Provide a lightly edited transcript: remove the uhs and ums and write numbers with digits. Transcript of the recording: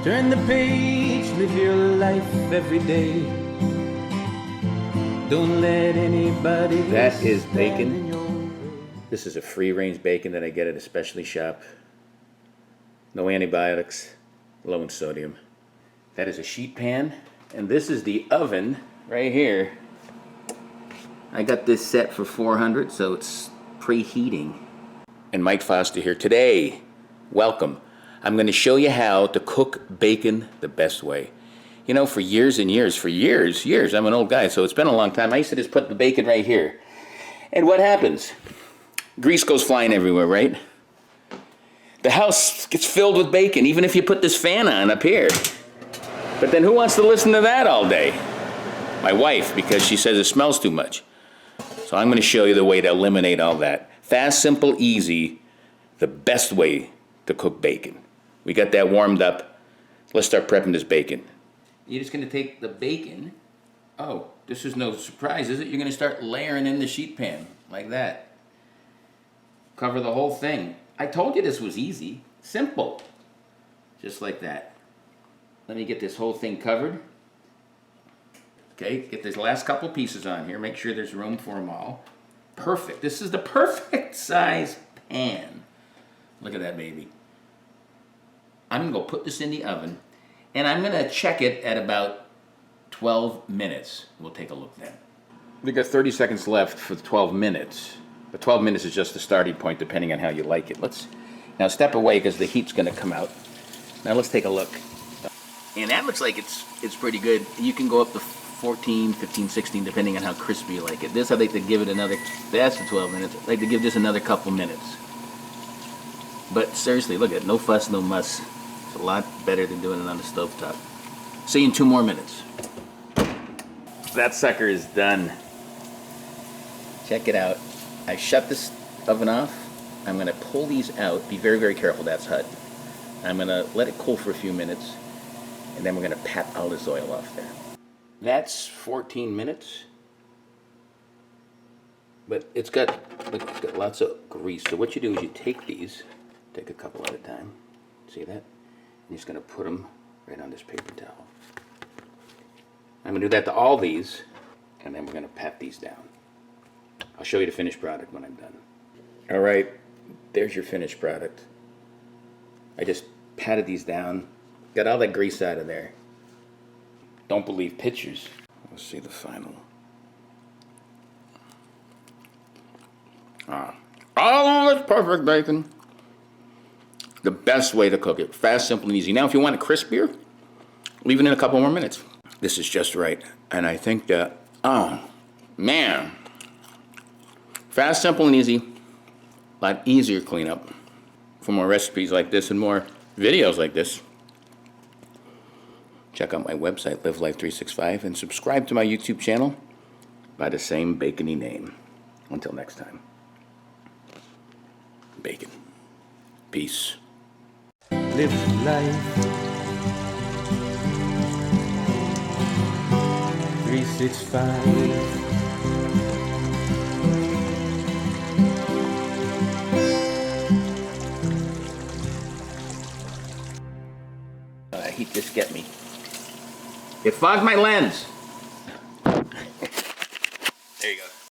Turn the page, live your life every day. Don't let anybody. That is bacon. This is a free-range bacon that I get at a specialty shop. No antibiotics, low in sodium. That is a sheet pan, and this is the oven right here. I got this set for 400, so it's preheating. And Mike Foster here. Today, welcome. I'm going to show you how to cook bacon the best way. You know, for years and years, I'm an old guy, so it's been a long time. I used to just put the bacon right here. And what happens? Grease goes flying everywhere, right? The house gets filled with bacon, even if you put this fan on up here. But then who wants to listen to that all day? My wife, because she says it smells too much. So I'm going to show you the way to eliminate all that. Fast, simple, easy, the best way to cook bacon. We got that warmed up. Let's start prepping this bacon. You're just going to take the bacon. Oh, this is no surprise, is it? You're going to start layering in the sheet pan like that. Cover the whole thing. I told you this was easy. Simple. Just like that. Let me get this whole thing covered. Okay, get these last couple pieces on here. Make sure there's room for them all. Perfect. This is the perfect size pan. Look at that baby. I'm going to go put this in the oven, and I'm going to check it at about 12 minutes. We'll take a look then. We got 30 seconds left for the 12 minutes. The 12 minutes is just the starting point, depending on how you like it. Let's now step away because the heat's going to come out. Now let's take a look. And that looks like it's pretty good. You can go up to 14, 15, 16, depending on how crispy you like it. This, I like to give it another, that's the 12 minutes. I like to give this another couple minutes. But seriously, look at it. No fuss, no muss. It's a lot better than doing it on the stovetop. See you in 2 more minutes. That sucker is done. Check it out. I shut this oven off. I'm going to pull these out. Be very, very careful. That's hot. I'm going to let it cool for a few minutes, and then we're going to pat all this oil off there. That's 14 minutes. But it's got lots of grease. So what you do is you take these, take a couple at a time. See that? And you're just going to put them right on this paper towel. I'm going to do that to all these, and then we're going to pat these down. I'll show you the finished product when I'm done. All right, there's your finished product. I just patted these down, got all that grease out of there. Don't believe pictures. Let's see the final. Oh, that's perfect bacon. The best way to cook it. Fast, simple, and easy. Now, if you want it crispier, leave it in a couple more minutes. This is just right. And I think that, oh, man. Fast, simple, and easy. A lot easier cleanup. For more recipes like this and more videos like this, check out my website, LiveLife365, and subscribe to my YouTube channel by the same bacony name. Until next time. Bacon. Peace. Live life 365. Heat just get me. It fogged my lens.